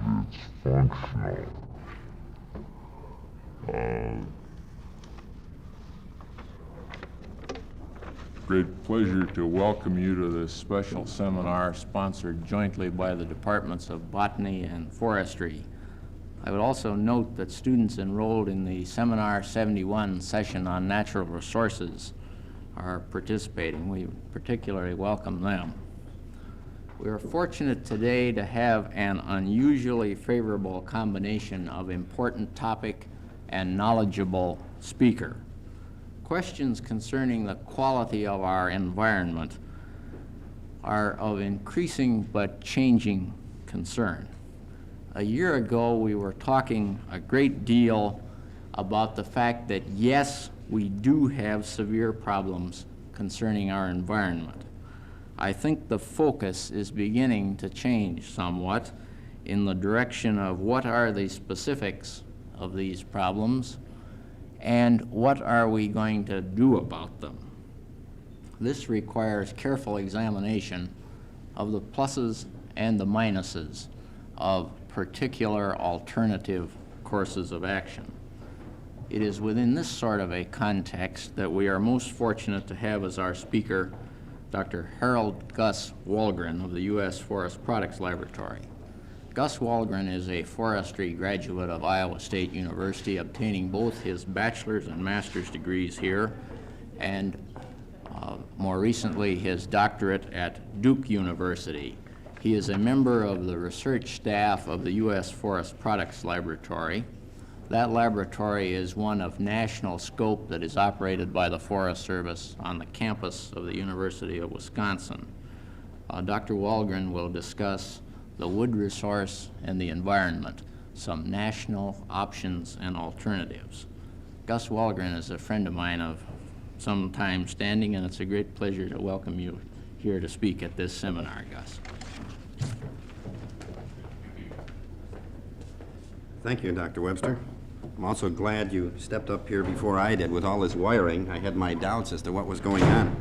it's functional. Great pleasure to welcome you to this special seminar sponsored jointly by the Departments of Botany and Forestry. I would also note that students enrolled in the Seminar 71 session on natural resources are participating. We particularly welcome them. We are fortunate today to have an unusually favorable combination of important topic and knowledgeable speaker. Questions concerning the quality of our environment are of increasing but changing concern. A year ago, we were talking a great deal about the fact that, yes, we do have severe problems concerning our environment. I think the focus is beginning to change somewhat in the direction of what are the specifics of these problems and what are we going to do about them. This requires careful examination of the pluses and the minuses of particular alternative courses of action. It is within this sort of a context that we are most fortunate to have as our speaker Dr. Harold Gus Wahlgren of the U.S. Forest Products Laboratory. Gus Wahlgren is a forestry graduate of Iowa State University, obtaining both his bachelor's and master's degrees here, and more recently his doctorate at Duke University. He is a member of the research staff of the U.S. Forest Products Laboratory. That laboratory is one of national scope that is operated by the Forest Service on the campus of the University of Wisconsin. Dr. Wahlgren will discuss the wood resource and the environment, some national options and alternatives. Gus Wahlgren is a friend of mine of some time standing, and it's a great pleasure to welcome you here to speak at this seminar, Gus. Thank you, Dr. Webster. I'm also glad you stepped up here before I did with all this wiring. I had my doubts as to what was going on.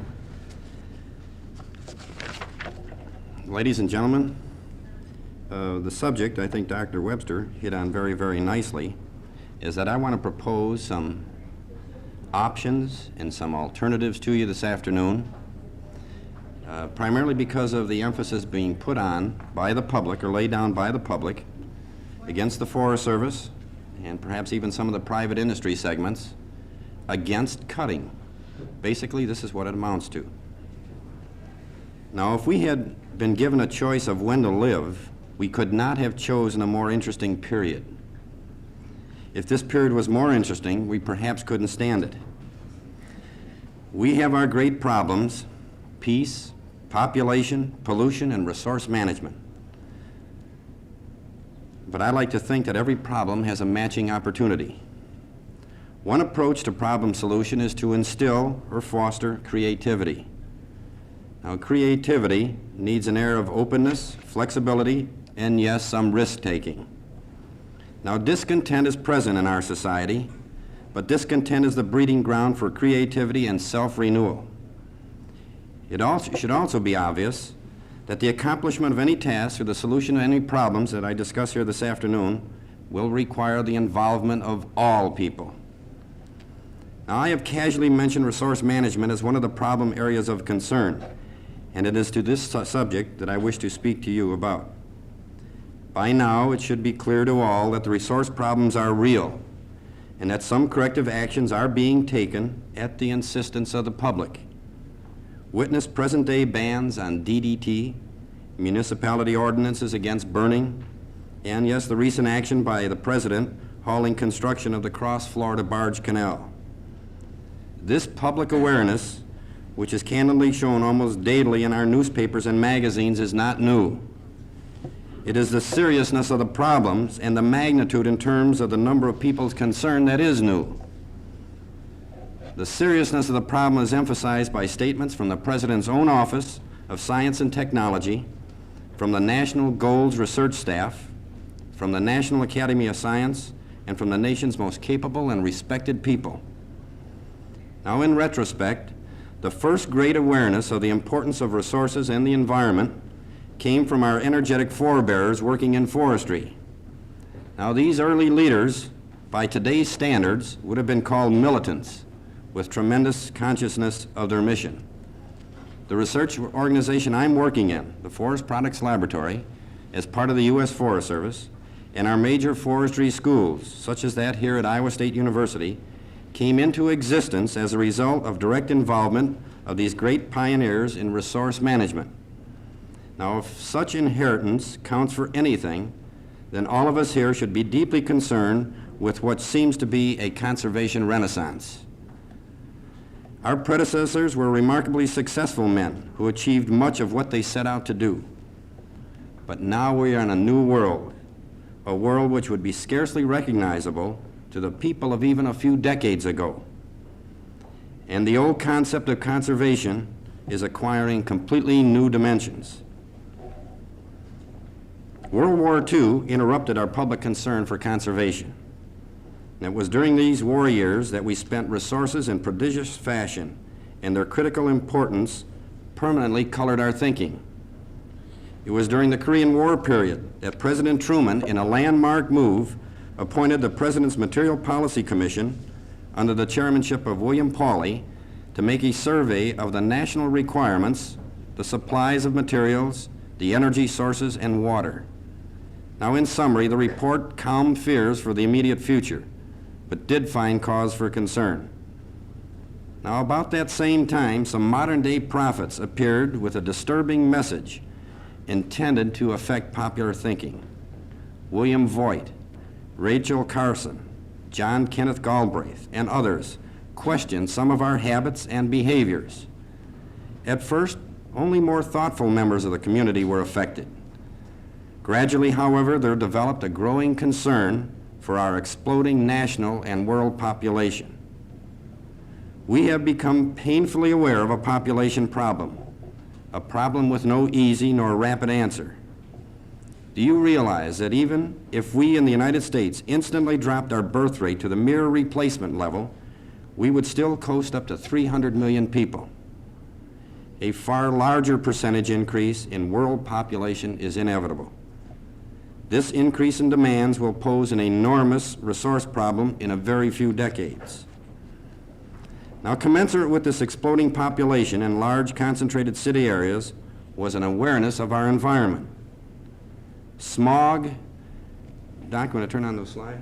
Ladies and gentlemen, the subject I think Dr. Webster hit on very, very nicely is that I want to propose some options and some alternatives to you this afternoon, primarily because of the emphasis being put on by the public or laid down by the public against the Forest Service and perhaps even some of the private industry segments against cutting. Basically, this is what it amounts to. Now, if we had been given a choice of when to live, we could not have chosen a more interesting period. If this period was more interesting, we perhaps couldn't stand it. We have our great problems: peace, population, pollution, and resource management. But I like to think that every problem has a matching opportunity. One approach to problem solution is to instill or foster creativity. Now, creativity needs an air of openness, flexibility, and yes, some risk-taking. Now, discontent is present in our society, but discontent is the breeding ground for creativity and self-renewal. It should also be obvious that the accomplishment of any task or the solution of any problems that I discuss here this afternoon will require the involvement of all people. Now, I have casually mentioned resource management as one of the problem areas of concern, and it is to this subject that I wish to speak to you about. By now, it should be clear to all that the resource problems are real and that some corrective actions are being taken at the insistence of the public. Witness present-day bans on DDT, municipality ordinances against burning, and yes, the recent action by the President halting construction of the Cross Florida Barge Canal. This public awareness, which is candidly shown almost daily in our newspapers and magazines, is not new. It is the seriousness of the problems and the magnitude in terms of the number of people concerned that is new. The seriousness of the problem is emphasized by statements from the President's own Office of Science and Technology, from the National Goals Research Staff, from the National Academy of Science, and from the nation's most capable and respected people. Now, in retrospect, the first great awareness of the importance of resources and the environment came from our energetic forebears working in forestry. Now, these early leaders, by today's standards, would have been called militants with tremendous consciousness of their mission. The research organization I'm working in, the Forest Products Laboratory, as part of the U.S. Forest Service, and our major forestry schools, such as that here at Iowa State University, came into existence as a result of direct involvement of these great pioneers in resource management. Now, if such inheritance counts for anything, then all of us here should be deeply concerned with what seems to be a conservation renaissance. Our predecessors were remarkably successful men who achieved much of what they set out to do. But now we are in a new world, a world which would be scarcely recognizable to the people of even a few decades ago. And the old concept of conservation is acquiring completely new dimensions. World War II interrupted our public concern for conservation. And it was during these war years that we spent resources in prodigious fashion, and their critical importance permanently colored our thinking. It was during the Korean War period that President Truman, in a landmark move, appointed the President's Material Policy Commission under the chairmanship of William Pauley to make a survey of the national requirements, the supplies of materials, the energy sources, and water. Now, in summary, the report calmed fears for the immediate future, but did find cause for concern. Now, about that same time, some modern-day prophets appeared with a disturbing message intended to affect popular thinking. William Voigt, Rachel Carson, John Kenneth Galbraith, and others questioned some of our habits and behaviors. At first, only more thoughtful members of the community were affected. Gradually, however, there developed a growing concern for our exploding national and world population. We have become painfully aware of a population problem, a problem with no easy nor rapid answer. Do you realize that even if we in the United States instantly dropped our birth rate to the mere replacement level, we would still coast up to 300 million people? A far larger percentage increase in world population is inevitable. This increase in demands will pose an enormous resource problem in a very few decades. Now, commensurate with this exploding population in large concentrated city areas was an awareness of our environment. Smog, Doc, you want to turn on those slides?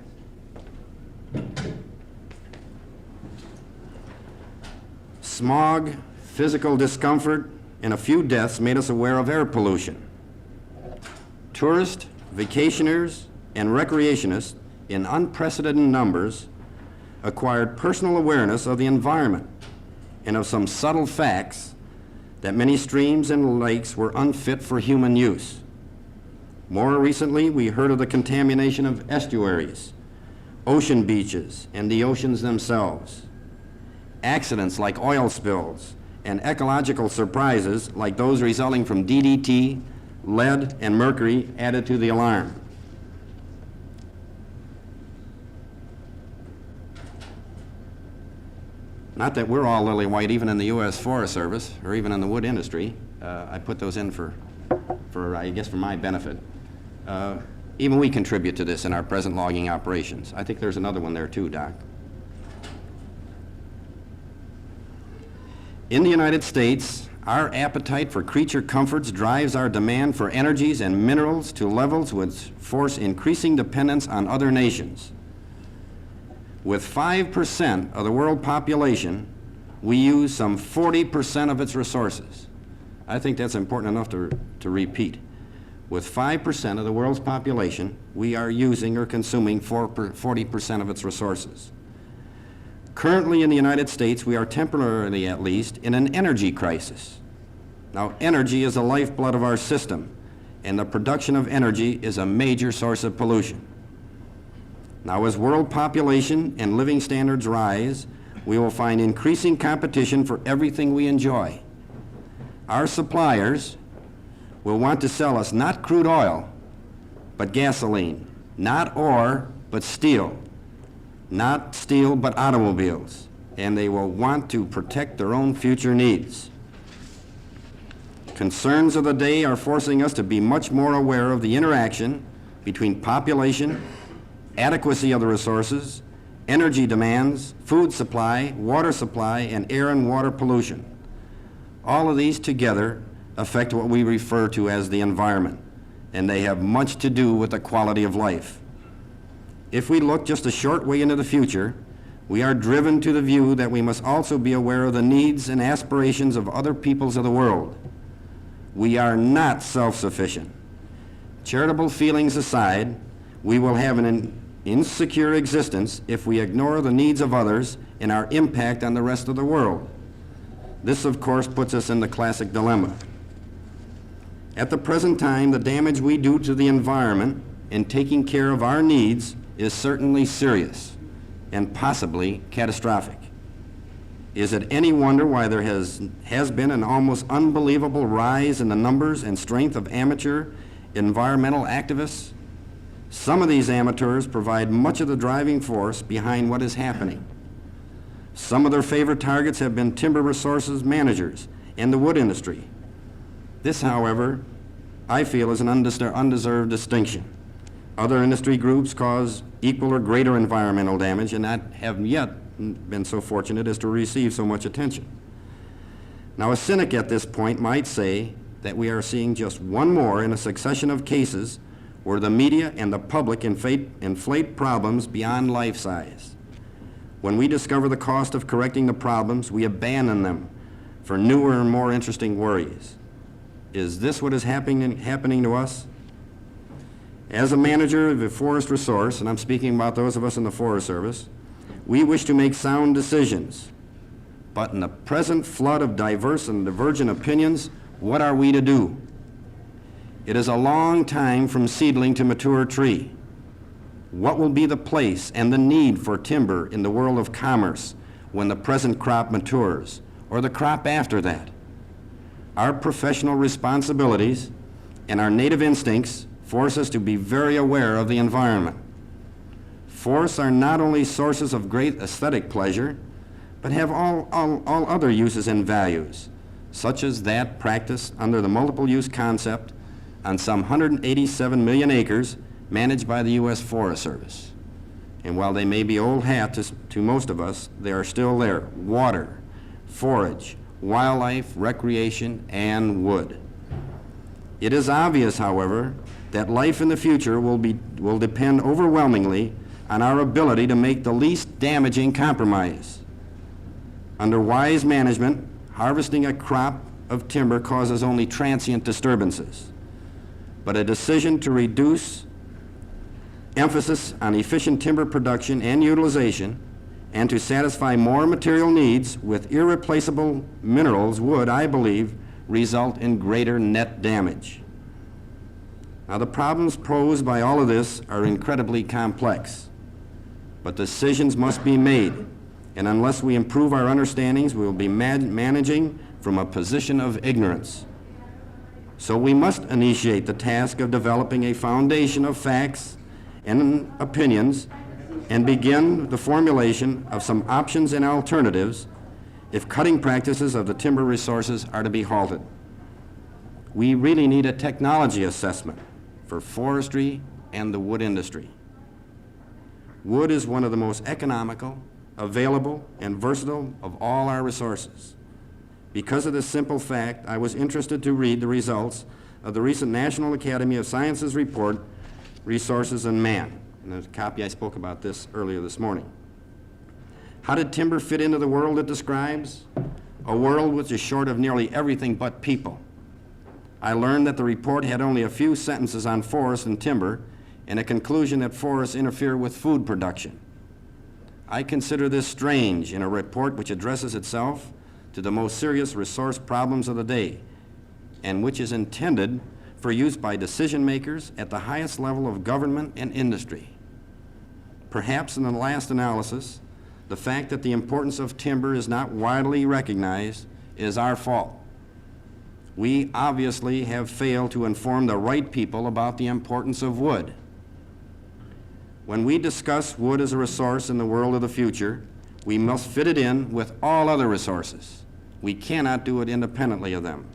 Smog, physical discomfort, and a few deaths made us aware of air pollution. Tourists, vacationers, and recreationists in unprecedented numbers acquired personal awareness of the environment and of some subtle facts that many streams and lakes were unfit for human use. More recently, we heard of the contamination of estuaries, ocean beaches, and the oceans themselves. Accidents like oil spills and ecological surprises like those resulting from DDT, lead, and mercury added to the alarm. Not that we're all lily white, even in the U.S. Forest Service, or even in the wood industry. I put those in for I guess, for my benefit. Even we contribute to this in our present logging operations. I think there's another one there too, Doc. In the United States, our appetite for creature comforts drives our demand for energies and minerals to levels which force increasing dependence on other nations. With 5% of the world population, we use some 40% of its resources. I think that's important enough to repeat. With 5% of the world's population, we are using or consuming 40% of its resources. Currently in the United States, we are temporarily at least in an energy crisis. Now, energy is the lifeblood of our system, and the production of energy is a major source of pollution. Now, as world population and living standards rise, we will find increasing competition for everything we enjoy. Our suppliers will want to sell us not crude oil, but gasoline, not ore, but steel, not steel, but automobiles, and they will want to protect their own future needs. Concerns of the day are forcing us to be much more aware of the interaction between population adequacy of the resources, energy demands, food supply, water supply, and air and water pollution. All of these together affect what we refer to as the environment, and they have much to do with the quality of life. If we look just a short way into the future, we are driven to the view that we must also be aware of the needs and aspirations of other peoples of the world. We are not self-sufficient. Charitable feelings aside, we will have an insecure existence if we ignore the needs of others and our impact on the rest of the world. This, of course, puts us in the classic dilemma. At the present time, the damage we do to the environment in taking care of our needs is certainly serious and possibly catastrophic. Is it any wonder why there has been an almost unbelievable rise in the numbers and strength of amateur environmental activists? Some of these amateurs provide much of the driving force behind what is happening. Some of their favorite targets have been timber resources managers and the wood industry. This, however, I feel is an undeserved distinction. Other industry groups cause equal or greater environmental damage and not have yet been so fortunate as to receive so much attention. Now, a cynic at this point might say that we are seeing just one more in a succession of cases where the media and the public inflate problems beyond life size. When we discover the cost of correcting the problems, we abandon them for newer and more interesting worries. Is this what is happening to us? As a manager of a forest resource, and I'm speaking about those of us in the Forest Service, we wish to make sound decisions. But in the present flood of diverse and divergent opinions, what are we to do? It is a long time from seedling to mature tree. What will be the place and the need for timber in the world of commerce when the present crop matures, or the crop after that? Our professional responsibilities and our native instincts force us to be very aware of the environment. Forests are not only sources of great aesthetic pleasure, but have all other uses and values, such as that practiced under the multiple use concept on some 187 million acres managed by the U.S. Forest Service. And while they may be old hat to most of us, they are still there: water, forage, wildlife, recreation, and wood. It is obvious, however, that life in the future will depend overwhelmingly on our ability to make the least damaging compromise. Under wise management, harvesting a crop of timber causes only transient disturbances. But a decision to reduce emphasis on efficient timber production and utilization and to satisfy more material needs with irreplaceable minerals would, I believe, result in greater net damage. Now, the problems posed by all of this are incredibly complex, but decisions must be made, and unless we improve our understandings, we will be managing from a position of ignorance. So we must initiate the task of developing a foundation of facts and opinions and begin the formulation of some options and alternatives if cutting practices of the timber resources are to be halted. We really need a technology assessment for forestry and the wood industry. Wood is one of the most economical, available, and versatile of all our resources. Because of this simple fact, I was interested to read the results of the recent National Academy of Sciences report, Resources and Man. And there's a copy I spoke about this earlier this morning. How did timber fit into the world it describes? A world which is short of nearly everything but people. I learned that the report had only a few sentences on forests and timber and a conclusion that forests interfere with food production. I consider this strange in a report which addresses itself to the most serious resource problems of the day and which is intended for use by decision makers at the highest level of government and industry. Perhaps in the last analysis, the fact that the importance of timber is not widely recognized is our fault. We obviously have failed to inform the right people about the importance of wood. When we discuss wood as a resource in the world of the future, we must fit it in with all other resources. We cannot do it independently of them.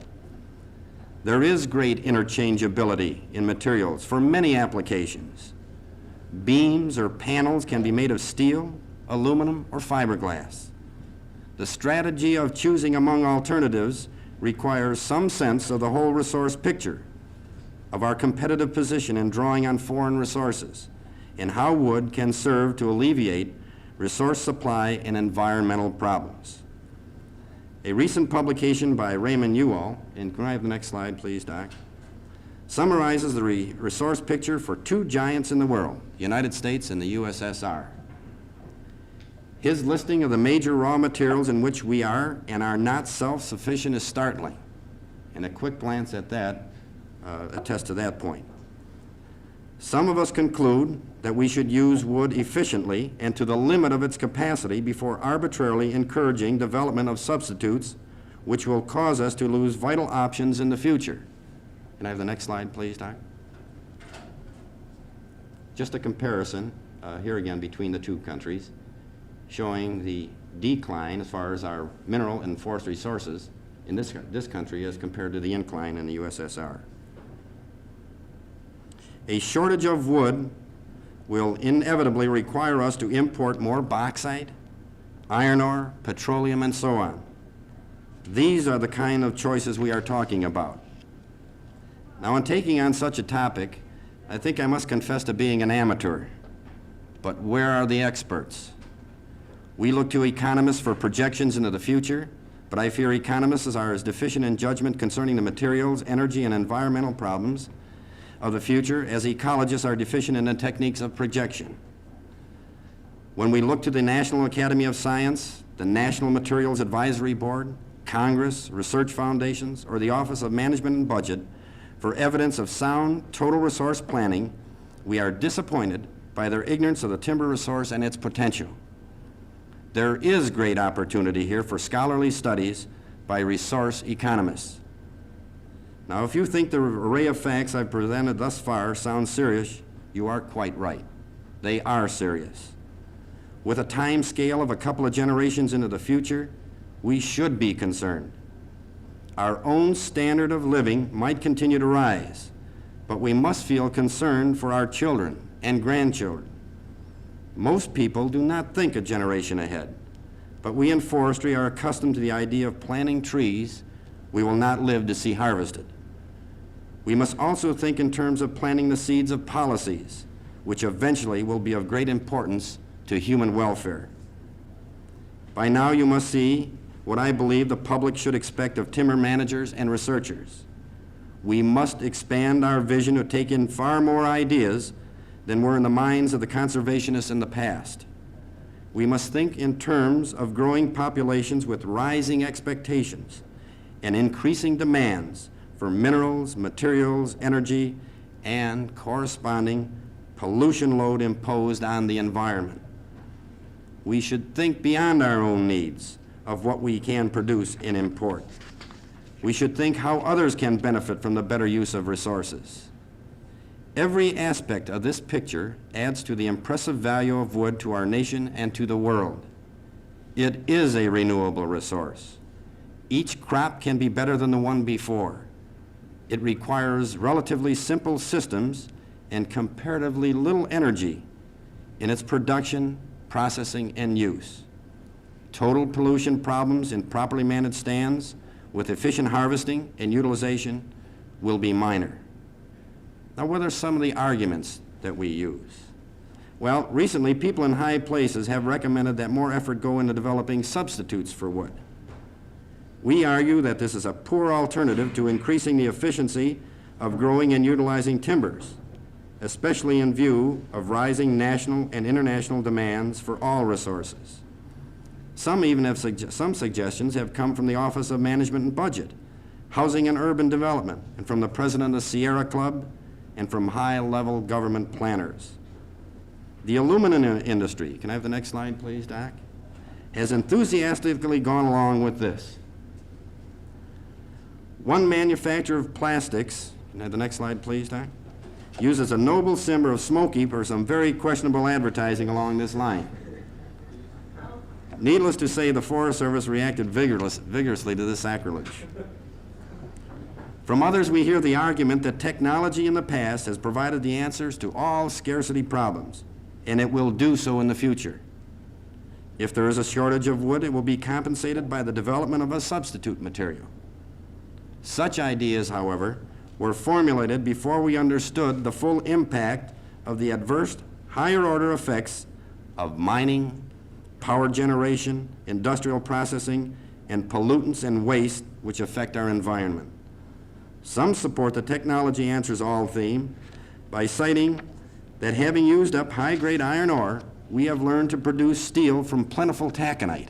There is great interchangeability in materials for many applications. Beams or panels can be made of steel, aluminum, or fiberglass. The strategy of choosing among alternatives requires some sense of the whole resource picture, of our competitive position in drawing on foreign resources, and how wood can serve to alleviate resource supply and environmental problems. A recent publication by Raymond Ewall, and can I have the next slide, please, Doc, summarizes the resource picture for two giants in the world, the United States and the USSR. His listing of the major raw materials in which we are and are not self-sufficient is startling, and a quick glance at that attests to that point. Some of us conclude that we should use wood efficiently and to the limit of its capacity before arbitrarily encouraging development of substitutes which will cause us to lose vital options in the future. Can I have the next slide, please, Doc? Just a comparison, here again, between the two countries, showing the decline as far as our mineral and forest resources in this country as compared to the incline in the USSR. A shortage of wood will inevitably require us to import more bauxite, iron ore, petroleum, and so on. These are the kind of choices we are talking about. Now, in taking on such a topic, I think I must confess to being an amateur. But where are the experts? We look to economists for projections into the future, but I fear economists are as deficient in judgment concerning the materials, energy, and environmental problems of the future as ecologists are deficient in the techniques of projection. When we look to the National Academy of Science, the National Materials Advisory Board, Congress, research foundations, or the Office of Management and Budget for evidence of sound total resource planning, we are disappointed by their ignorance of the timber resource and its potential. There is great opportunity here for scholarly studies by resource economists. Now, if you think the array of facts I've presented thus far sounds serious, you are quite right. They are serious. With a time scale of a couple of generations into the future, we should be concerned. Our own standard of living might continue to rise, but we must feel concerned for our children and grandchildren. Most people do not think a generation ahead, but we in forestry are accustomed to the idea of planting trees we will not live to see harvested. We must also think in terms of planting the seeds of policies, which eventually will be of great importance to human welfare. By now you must see what I believe the public should expect of timber managers and researchers. We must expand our vision to take in far more ideas than were in the minds of the conservationists in the past. We must think in terms of growing populations with rising expectations and increasing demands for minerals, materials, energy, and corresponding pollution load imposed on the environment. We should think beyond our own needs of what we can produce and import. We should think how others can benefit from the better use of resources. Every aspect of this picture adds to the impressive value of wood to our nation and to the world. It is a renewable resource. Each crop can be better than the one before. It requires relatively simple systems and comparatively little energy in its production, processing, and use. Total pollution problems in properly managed stands with efficient harvesting and utilization will be minor. Now, what are some of the arguments that we use? Well, recently, people in high places have recommended that more effort go into developing substitutes for wood. We argue that this is a poor alternative to increasing the efficiency of growing and utilizing timbers, especially in view of rising national and international demands for all resources. Some even have some suggestions have come from the Office of Management and Budget, Housing and Urban Development, and from the president of the Sierra Club, and from high-level government planners. The aluminum industry, can I have the next slide, please, Doc, has enthusiastically gone along with this. One manufacturer of plastics, can I have the next slide, please, Doc, uses a noble symbol of Smoky for some very questionable advertising along this line. Needless to say, the Forest Service reacted vigorously to this sacrilege. From others, we hear the argument that technology in the past has provided the answers to all scarcity problems, and it will do so in the future. If there is a shortage of wood, it will be compensated by the development of a substitute material. Such ideas, however, were formulated before we understood the full impact of the adverse higher-order effects of mining, power generation, industrial processing, and pollutants and waste which affect our environment. Some support the technology answers all theme by citing that having used up high-grade iron ore, we have learned to produce steel from plentiful taconite.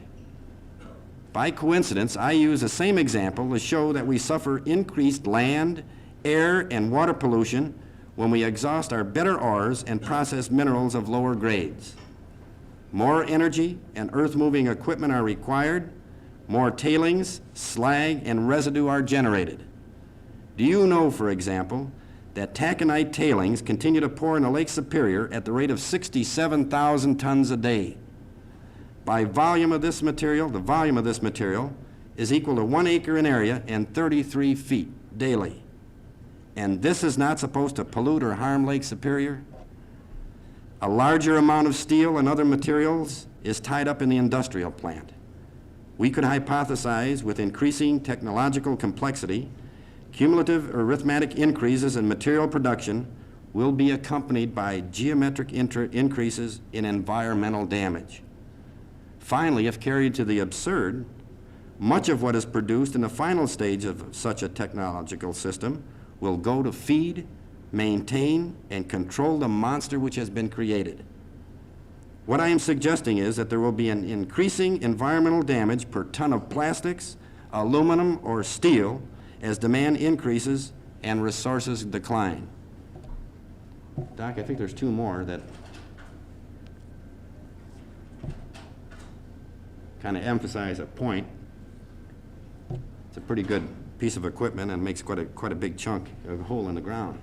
By coincidence, I use the same example to show that we suffer increased land, air, and water pollution when we exhaust our better ores and process minerals of lower grades. More energy and earth-moving equipment are required, more tailings, slag, and residue are generated. Do you know, for example, that taconite tailings continue to pour into Lake Superior at the rate of 67,000 tons a day? By volume of this material, the volume of this material is equal to 1 acre in area and 33 feet daily. And this is not supposed to pollute or harm Lake Superior? A larger amount of steel and other materials is tied up in the industrial plant. We could hypothesize with increasing technological complexity, cumulative arithmetic increases in material production will be accompanied by geometric increases in environmental damage. Finally, if carried to the absurd, much of what is produced in the final stage of such a technological system will go to feed, maintain, and control the monster which has been created. What I am suggesting is that there will be an increasing environmental damage per ton of plastics, aluminum, or steel as demand increases and resources decline. Doc, I think there's two more that kind of emphasize a point. It's a pretty good piece of equipment and makes quite a big chunk, a hole in the ground.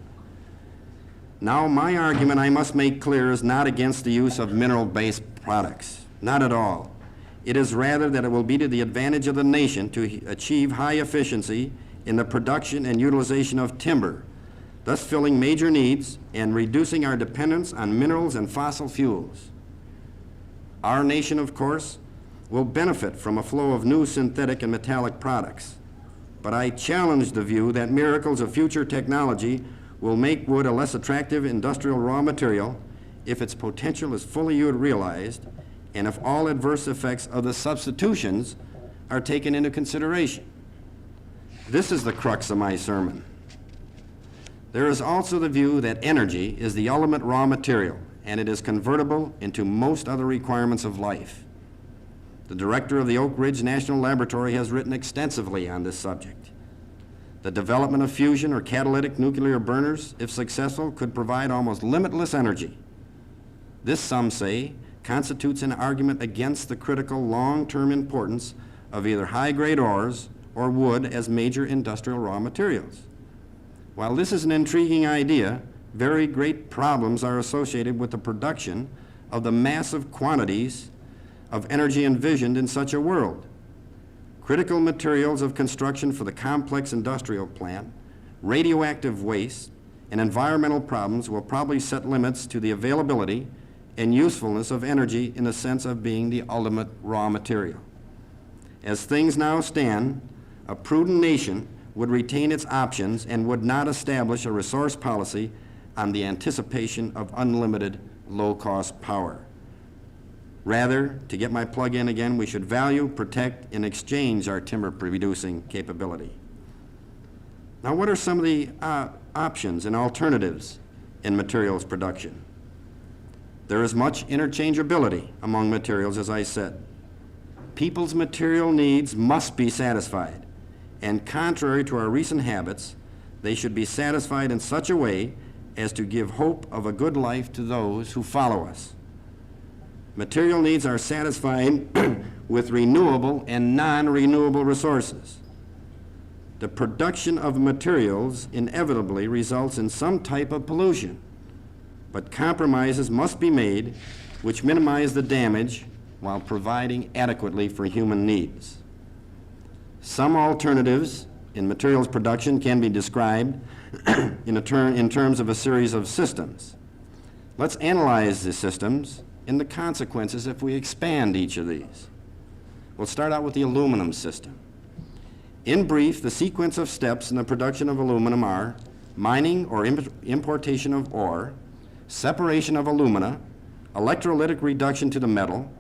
Now, my argument I must make clear is not against the use of mineral-based products. Not at all. It is rather that it will be to the advantage of the nation to achieve high efficiency in the production and utilization of timber, thus filling major needs and reducing our dependence on minerals and fossil fuels. Our nation, of course, will benefit from a flow of new synthetic and metallic products. But I challenge the view that miracles of future technology will make wood a less attractive industrial raw material if its potential is fully realized and if all adverse effects of the substitutions are taken into consideration. This is the crux of my sermon. There is also the view that energy is the ultimate raw material and it is convertible into most other requirements of life. The director of the Oak Ridge National Laboratory has written extensively on this subject. The development of fusion or catalytic nuclear burners, if successful, could provide almost limitless energy. This, some say, constitutes an argument against the critical long-term importance of either high-grade ores or wood as major industrial raw materials. While this is an intriguing idea, very great problems are associated with the production of the massive quantities of energy envisioned in such a world. Critical materials of construction for the complex industrial plant, radioactive waste, and environmental problems will probably set limits to the availability and usefulness of energy in the sense of being the ultimate raw material. As things now stand, a prudent nation would retain its options and would not establish a resource policy on the anticipation of unlimited low-cost power. Rather, to get my plug in again, we should value, protect, and exchange our timber-producing capability. Now, what are some of the options and alternatives in materials production? There is much interchangeability among materials, as I said. People's material needs must be satisfied, and contrary to our recent habits, they should be satisfied in such a way as to give hope of a good life to those who follow us. Material needs are satisfied with renewable and non-renewable resources. The production of materials inevitably results in some type of pollution, but compromises must be made which minimize the damage while providing adequately for human needs. Some alternatives in materials production can be described in terms of a series of systems. Let's analyze the systems and the consequences if we expand each of these. We'll start out with the aluminum system. In brief, the sequence of steps in the production of aluminum are mining or importation of ore, separation of alumina, electrolytic reduction to the metal,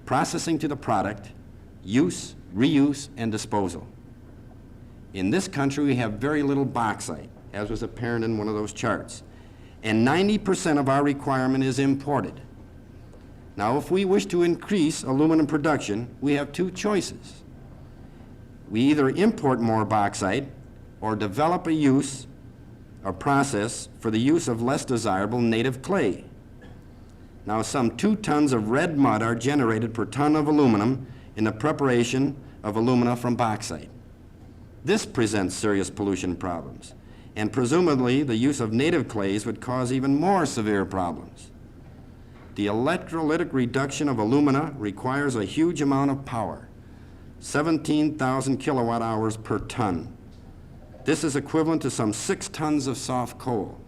processing to the product, use, reuse, and disposal. In this country, we have very little bauxite, as was apparent in one of those charts, and 90% of our requirement is imported. Now, if we wish to increase aluminum production, we have two choices. We either import more bauxite or develop a use or process for the use of less desirable native clay. Now, some 2 tons of red mud are generated per ton of aluminum in the preparation of alumina from bauxite. This presents serious pollution problems, and presumably the use of native clays would cause even more severe problems. The electrolytic reduction of alumina requires a huge amount of power, 17,000 kilowatt hours per ton. This is equivalent to some 6 tons of soft coal.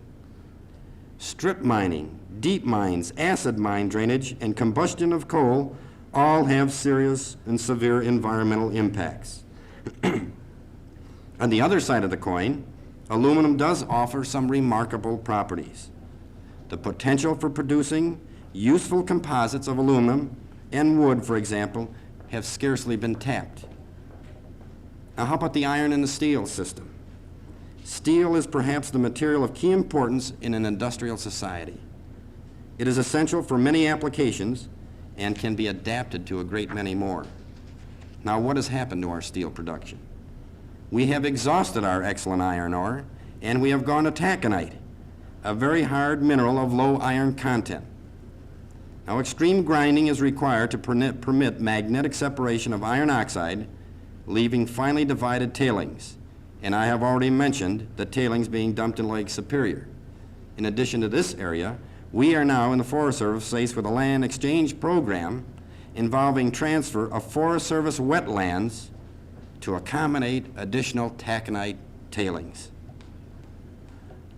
Strip mining, deep mines, acid mine drainage, and combustion of coal all have serious and severe environmental impacts. On the other side of the coin, aluminum does offer some remarkable properties. The potential for producing useful composites of aluminum and wood, for example, have scarcely been tapped. Now, how about the iron and the steel system? Steel is perhaps the material of key importance in an industrial society. It is essential for many applications and can be adapted to a great many more. Now, what has happened to our steel production? We have exhausted our excellent iron ore, and we have gone to taconite, a very hard mineral of low iron content. Now, extreme grinding is required to permit magnetic separation of iron oxide, leaving finely divided tailings. And I have already mentioned the tailings being dumped in Lake Superior. In addition to this area, we are now in the Forest Service faced with a land exchange program involving transfer of Forest Service wetlands to accommodate additional taconite tailings.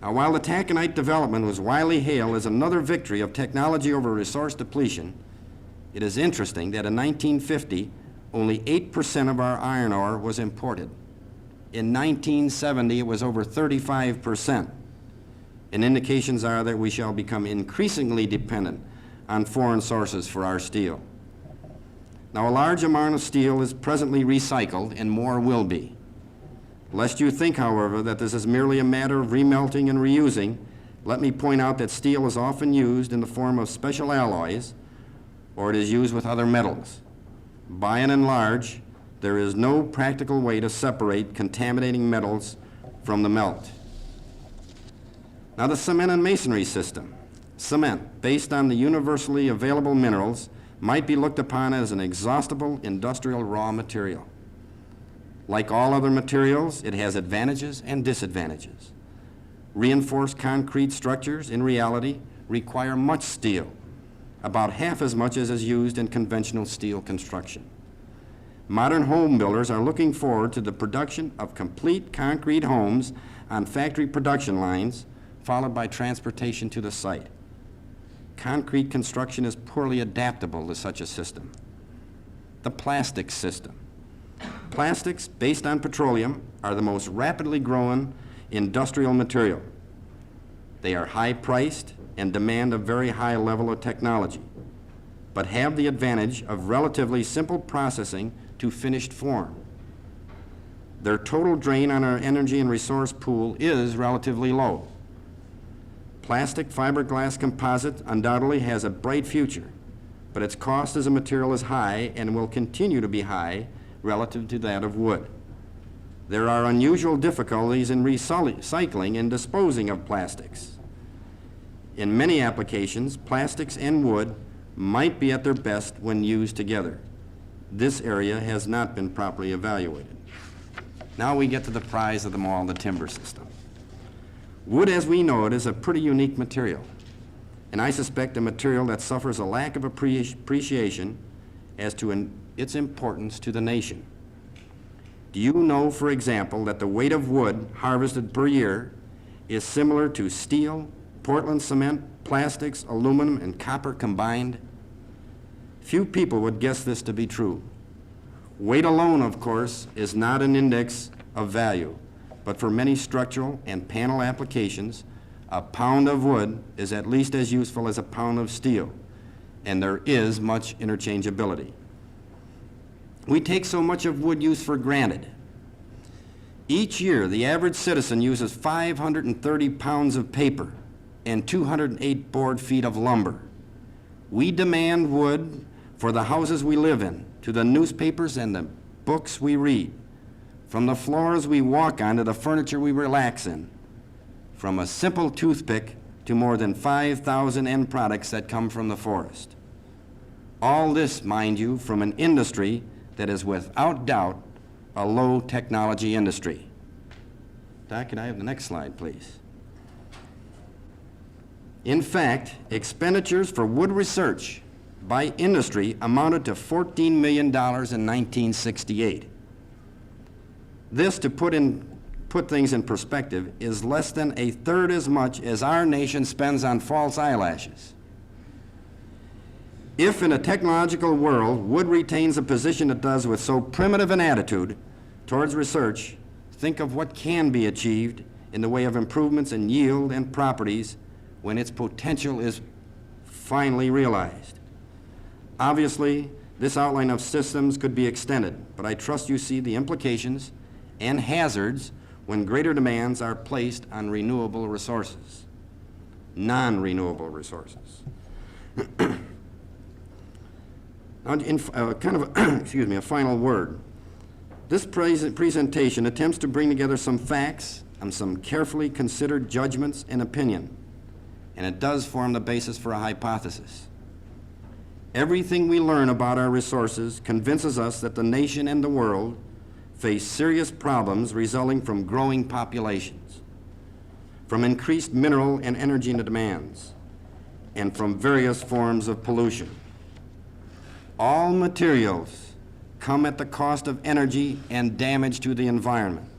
Now, while the taconite development was widely hailed as another victory of technology over resource depletion, it is interesting that in 1950, only 8% of our iron ore was imported. In 1970, it was over 35%. And indications are that we shall become increasingly dependent on foreign sources for our steel. Now, a large amount of steel is presently recycled, and more will be. Lest you think, however, that this is merely a matter of remelting and reusing, let me point out that steel is often used in the form of special alloys, or it is used with other metals. By and large, there is no practical way to separate contaminating metals from the melt. Now, the cement and masonry system. Cement, based on the universally available minerals, might be looked upon as an exhaustible industrial raw material. Like all other materials, it has advantages and disadvantages. Reinforced concrete structures, in reality, require much steel, about half as much as is used in conventional steel construction. Modern home builders are looking forward to the production of complete concrete homes on factory production lines, followed by transportation to the site. Concrete construction is poorly adaptable to such a system. The plastics system. Plastics based on petroleum are the most rapidly growing industrial material. They are high-priced and demand a very high level of technology, but have the advantage of relatively simple processing to finished form. Their total drain on our energy and resource pool is relatively low. Plastic fiberglass composite undoubtedly has a bright future, but its cost as a material is high and will continue to be high relative to that of wood. There are unusual difficulties in recycling and disposing of plastics. In many applications, plastics and wood might be at their best when used together. This area has not been properly evaluated. Now we get to the prize of them all, the timber system. Wood, as we know it, is a pretty unique material, and I suspect a material that suffers a lack of appreciation as to its importance to the nation. Do you know, for example, that the weight of wood harvested per year is similar to steel, Portland cement, plastics, aluminum, and copper combined? Few people would guess this to be true. Weight alone, of course, is not an index of value, but for many structural and panel applications, a pound of wood is at least as useful as a pound of steel, and there is much interchangeability. We take so much of wood use for granted. Each year, the average citizen uses 530 pounds of paper and 208 board feet of lumber. We demand wood for the houses we live in, to the newspapers and the books we read, from the floors we walk on to the furniture we relax in, from a simple toothpick to more than 5,000 end products that come from the forest. All this, mind you, from an industry that is without doubt a low technology industry. Doc, can I have the next slide, please? In fact, expenditures for wood research by industry amounted to $14 million in 1968. This, to put things in perspective, is less than a third as much as our nation spends on false eyelashes. If in a technological world wood retains a position it does with so primitive an attitude towards research, think of what can be achieved in the way of improvements in yield and properties when its potential is finally realized. Obviously, this outline of systems could be extended, but I trust you see the implications and hazards when greater demands are placed on renewable resources, non-renewable resources. Now, in a final word. This presentation attempts to bring together some facts and some carefully considered judgments and opinion, and it does form the basis for a hypothesis. Everything we learn about our resources convinces us that the nation and the world face serious problems resulting from growing populations, from increased mineral and energy demands, and from various forms of pollution. All materials come at the cost of energy and damage to the environment.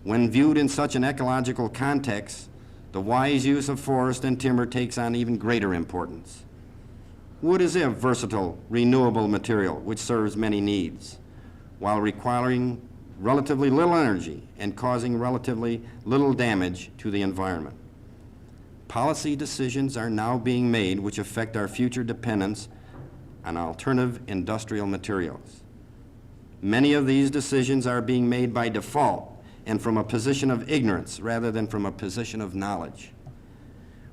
When viewed in such an ecological context, the wise use of forest and timber takes on even greater importance. Wood is a versatile, renewable material which serves many needs, while requiring relatively little energy and causing relatively little damage to the environment. Policy decisions are now being made which affect our future dependence on alternative industrial materials. Many of these decisions are being made by default and from a position of ignorance rather than from a position of knowledge.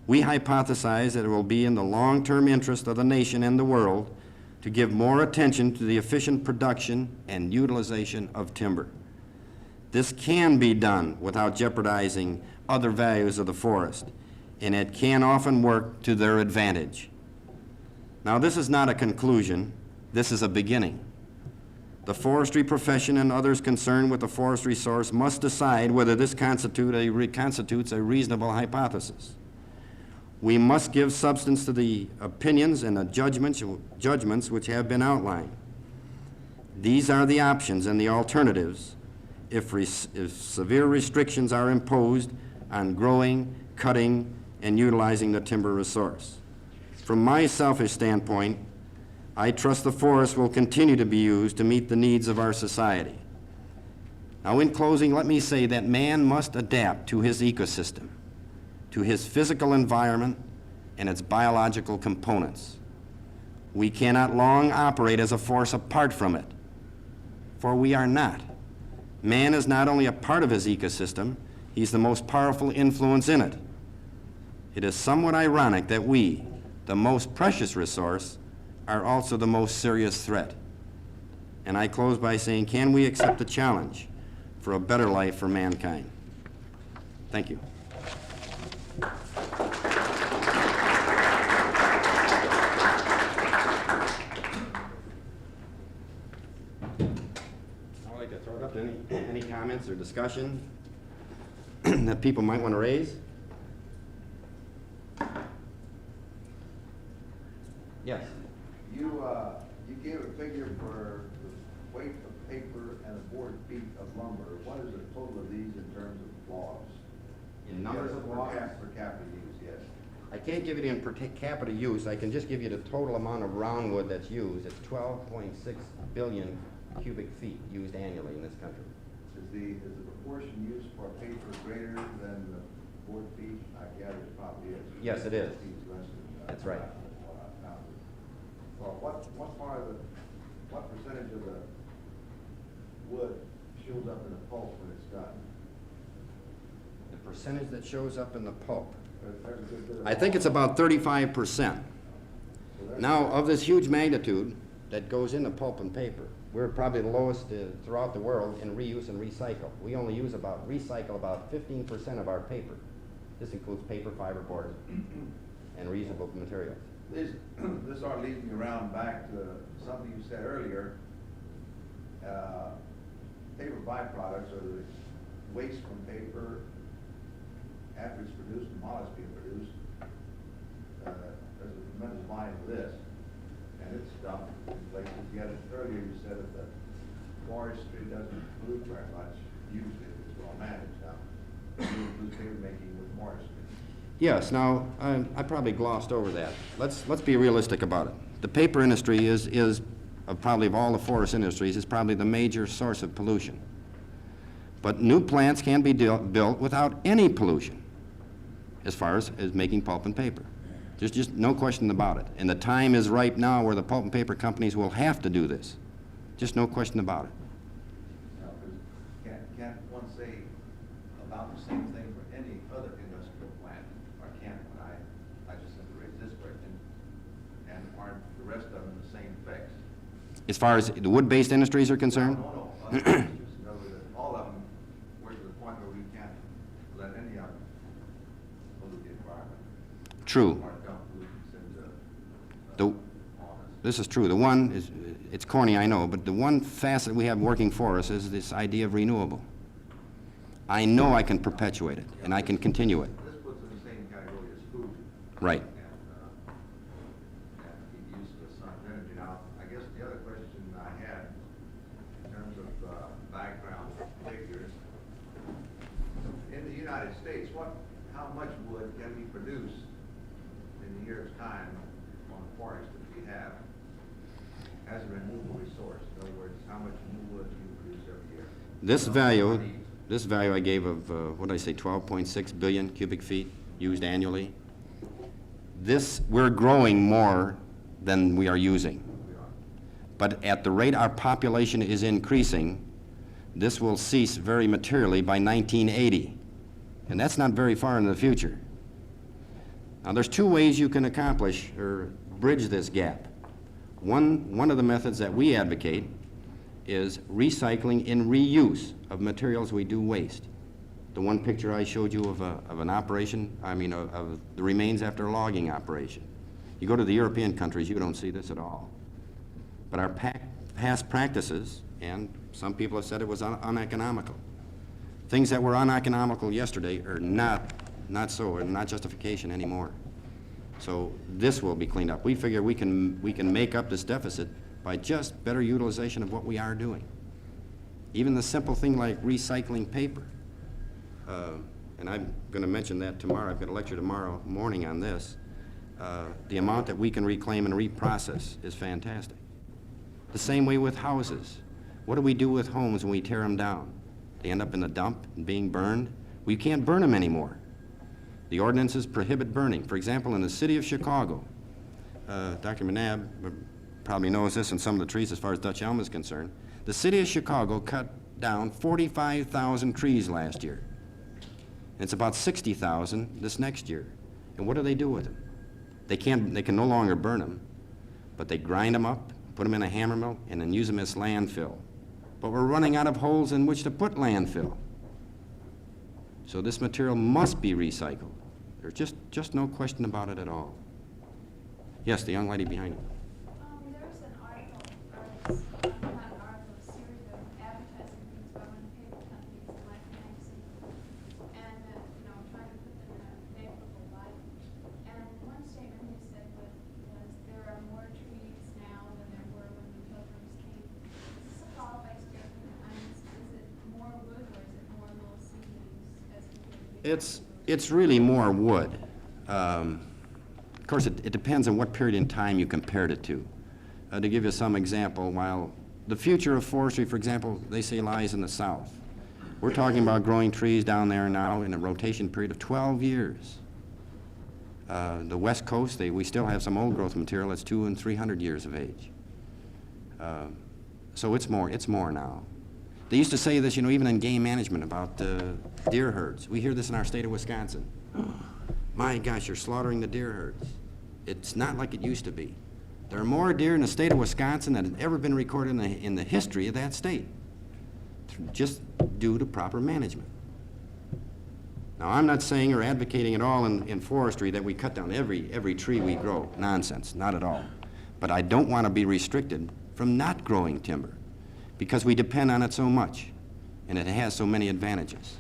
We hypothesize that it will be in the long-term interest of the nation and the world to give more attention to the efficient production and utilization of timber. This can be done without jeopardizing other values of the forest, and it can often work to their advantage. Now, this is not a conclusion, this is a beginning. The forestry profession and others concerned with the forest resource must decide whether this constitutes a reasonable hypothesis. We must give substance to the opinions and the judgments which have been outlined. These are the options and the alternatives if severe restrictions are imposed on growing, cutting, and utilizing the timber resource. From my selfish standpoint, I trust the forest will continue to be used to meet the needs of our society. Now, in closing, let me say that man must adapt to his ecosystem, to his physical environment and its biological components. We cannot long operate as a force apart from it, for we are not. Man is not only a part of his ecosystem, he's the most powerful influence in it. It is somewhat ironic that we, the most precious resource, are also the most serious threat. And I close by saying, can we accept the challenge for a better life for mankind? Thank you. I'd like to throw it up to any comments or discussion that people might want to raise. Yes. You gave a figure for the weight of paper and a board feet. lumber, what is the total of these in terms of logs? In numbers of logs? Per capita use, yes. I can't give you the in per capita use. I can just give you the total amount of roundwood that's used. It's 12.6 billion cubic feet used annually in this country. Is the proportion used for paper greater than the board feet? I gather it probably is. Yes, it is. Feet's less than, That's right. what I counted. Well, what percentage of the wood shows up in the pulp when it's done? The percentage that shows up in the pulp. There's a good bit of I think it's about 35%. So that's- Now, of this huge magnitude that goes into pulp and paper, we're probably the lowest throughout the world in reuse and recycle. We only recycle about 15% of our paper. This includes paper, fiberboard, and reusable materials. This sort of leads me around back to something you said earlier. Paper byproducts or the waste from paper after it's produced and while it's being produced. There's a tremendous volume of this, and it's dumped in places. Yet earlier you said that the forestry doesn't pollute very much. Usually it's well managed now. You include paper making with forestry. Yes, now, I probably glossed over that. Let's be realistic about it. The paper industry is probably of all the forest industries, is probably the major source of pollution. But new plants can be built without any pollution as far as making pulp and paper. There's just no question about it. And the time is ripe now where the pulp and paper companies will have to do this. Just no question about it. Now, 'cause can't one say about the same thing for any other industrial plant, or can't one? I just simply raised this question, and aren't the rest of them the same effects? As far as the wood-based industries are concerned, No, other industries, in other words, all of them, we're to the point where we can't let any of them pollute the environment. true. Or dump pollutants into, The- on us. This is true. The one is, it's corny, I know, but the one facet we have working for us is this idea of renewable. I know I can perpetuate it, and I can continue it. This puts in the same category as food. Right. And the use of the sun's energy. Now, I guess the other question I had, in terms of background figures, in the United States, how much wood can we produce in a year's time on the forest that we have as a renewable resource? In other words, how much new wood do you produce every year? This value I gave of, what did I say, 12.6 billion cubic feet used annually. We're growing more than we are using. We are. But at the rate our population is increasing, this will cease very materially by 1980. And that's not very far into the future. Now, there's two ways you can accomplish or bridge this gap. One of the methods that we advocate is recycling and reuse of materials we do waste. The one picture I showed you of an operation, of the remains after a logging operation. You go to the European countries, you don't see this at all. But our past practices, and some people have said it was uneconomical. Things that were uneconomical yesterday are not so, or not justification anymore. So this will be cleaned up. We figure we can make up this deficit by just better utilization of what we are doing. Even the simple thing like recycling paper. And I'm going to mention that tomorrow. I've got a lecture tomorrow morning on this. The amount that we can reclaim and reprocess is fantastic. The same way with houses. What do we do with homes when we tear them down? They end up in the dump and being burned. We can't burn them anymore. The ordinances prohibit burning. For example, in the city of Chicago, Dr. McNabb probably knows this in some of the trees as far as Dutch elm is concerned. The city of Chicago cut down 45,000 trees last year. It's about 60,000 this next year. And what do they do with them? They can no longer burn them, but they grind them up, put them in a hammer mill, and then use them as landfill. But we're running out of holes in which to put landfill. So this material must be recycled. There's just no question about it at all. Yes, the young lady behind you. There's an article, or not an article, a series of advertising things by one of the paper companies in Life magazine, and trying to put them in a favorable light. And one statement he said was there are more trees now than there were when the Pilgrims came. Is this a qualified statement? Is it more It's really more wood. Of course, it depends on what period in time you compared it to. To give you some example, while the future of forestry, for example, they say lies in the south. We're talking about growing trees down there now in a rotation period of 12 years. The West Coast, we still have some old growth material that's 200 and 300 years of age. So it's more now. They used to say this, you know, even in game management about deer herds. We hear this in our state of Wisconsin. My gosh, you're slaughtering the deer herds. It's not like it used to be. There are more deer in the state of Wisconsin than have ever been recorded in the history of that state, just due to proper management. Now, I'm not saying or advocating at all in forestry that we cut down every tree we grow. Nonsense, not at all. But I don't want to be restricted from not growing timber because we depend on it so much, and it has so many advantages.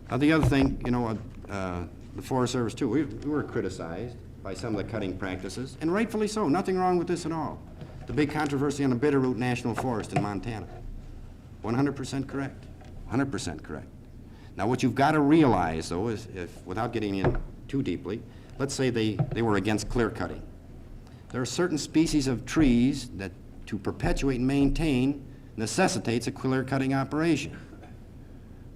Now, the other thing, you know, the Forest Service, too, we were criticized by some of the cutting practices, and rightfully so. Nothing wrong with this at all. The big controversy on the Bitterroot National Forest in Montana. 100% correct. 100% correct. Now, what you've got to realize, though, is without getting in too deeply, let's say they were against clear cutting. There are certain species of trees that, to perpetuate and maintain, necessitates a clear cutting operation.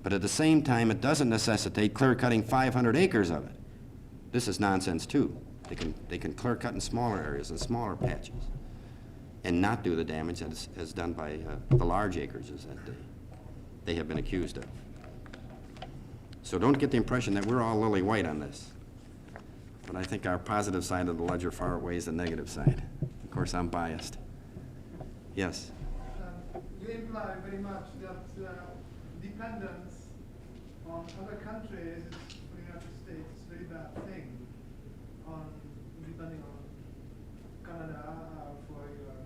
But at the same time, it doesn't necessitate clear cutting 500 acres of it. This is nonsense, too. They can clear cut in smaller areas and smaller patches and not do the damage that is done by the large acreages that they have been accused of. So don't get the impression that we're all lily white on this. But I think our positive side of the ledger far outweighs the negative side. Of course, I'm biased. Yes? You imply very much that dependence on other countries, for the United States, is a very bad thing. Depending on Canada for your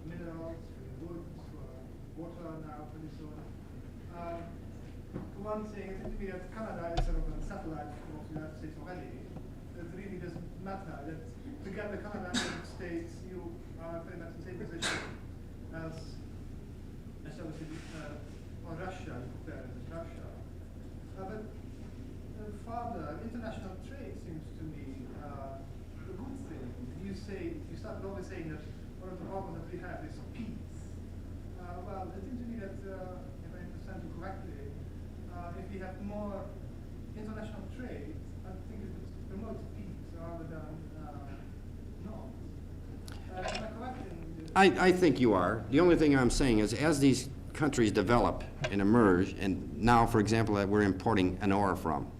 minerals, for your woods, for water now, pretty soon. One thing, it seems to me that Canada is sort of a satellite of the United States already. It really doesn't matter. That together, Canada and the United States, you are very much in the same position as shall we say, or Russia, you compare it with Russia. But further, international trade seems to me a good thing. You started always saying that one of the problems that we have is peace. Well, it seems to me that, if I understand you correctly, if we have more international trade, I think it would promote peace rather than not. Am I correct in I think you are. The only thing I'm saying is as these countries develop and emerge, and now, for example, that we're importing an ore from,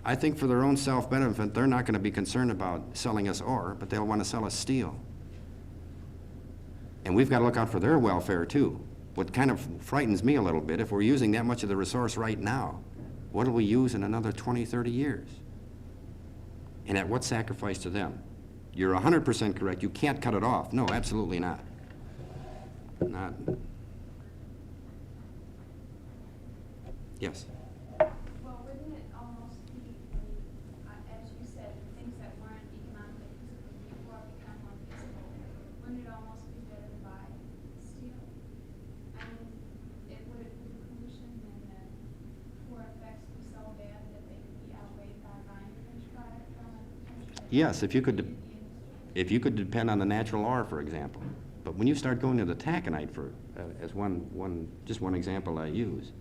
I think for their own self-benefit, they're not going to be concerned about selling us ore, but they'll want to sell us steel. And we've got to look out for their welfare, too. What kind of frightens me a little bit, if we're using that much of the resource right now, what will we use in another 20, 30 years? And at what sacrifice to them? You're 100% correct. You can't cut it off. No, absolutely not. Not. Yes? Well, wouldn't it almost be, as you said, things that weren't economically feasible before become more feasible? Wouldn't it almost be better to buy steel? I mean, would it be pollution and the poor effects be so bad that they could be outweighed by buying a finished product from a country? Yes, if you could depend on the natural ore, for example. But when you start going to the taconite, as just one example I use,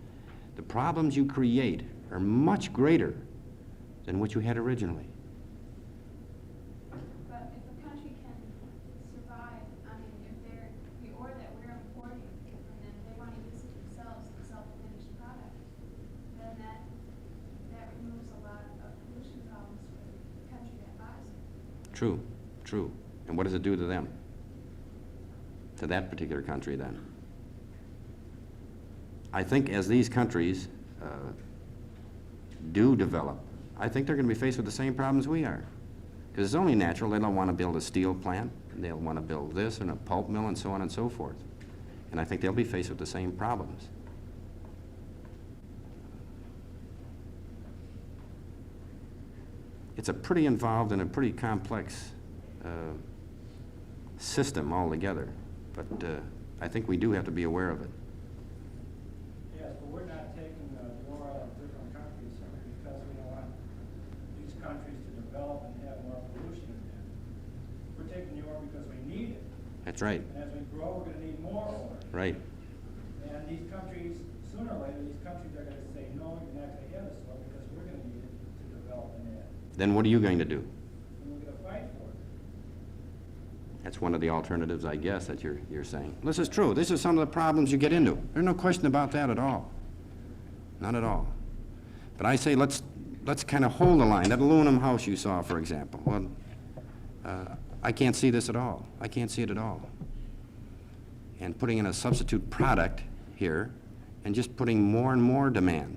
the problems you create are much greater than what you had originally. But if a country can survive, I mean, if the ore that we're importing, and then they want to use it themselves and sell the finished product, then that removes a lot of pollution problems for the country that buys it. True, true. And what does it do to them? To that particular country, then? I think as these countries do develop, I think they're going to be faced with the same problems we are. Because it's only natural they don't want to build a steel plant, and they'll want to build this and a pulp mill and so on and so forth. And I think they'll be faced with the same problems. It's a pretty involved and a pretty complex system altogether, but I think we do have to be aware of it. Yes, but we're not taking the ore out of different countries simply because That's right, And as we grow, we're gonna need more oil. right. And these countries, sooner or later, these countries are gonna say, no, you're not gonna give us oil because we're gonna need it to develop an ed. Then what are you going to do? And we're gonna fight for it. That's one of the alternatives, I guess, that you're saying. This is true. This is some of the problems you get into. There's no question about that at all. Not at all. But I say let's kind of hold the line. That aluminum house you saw, for example. Well, I can't see this at all. I can't see it at all. And putting in a substitute product here and just putting more and more demand.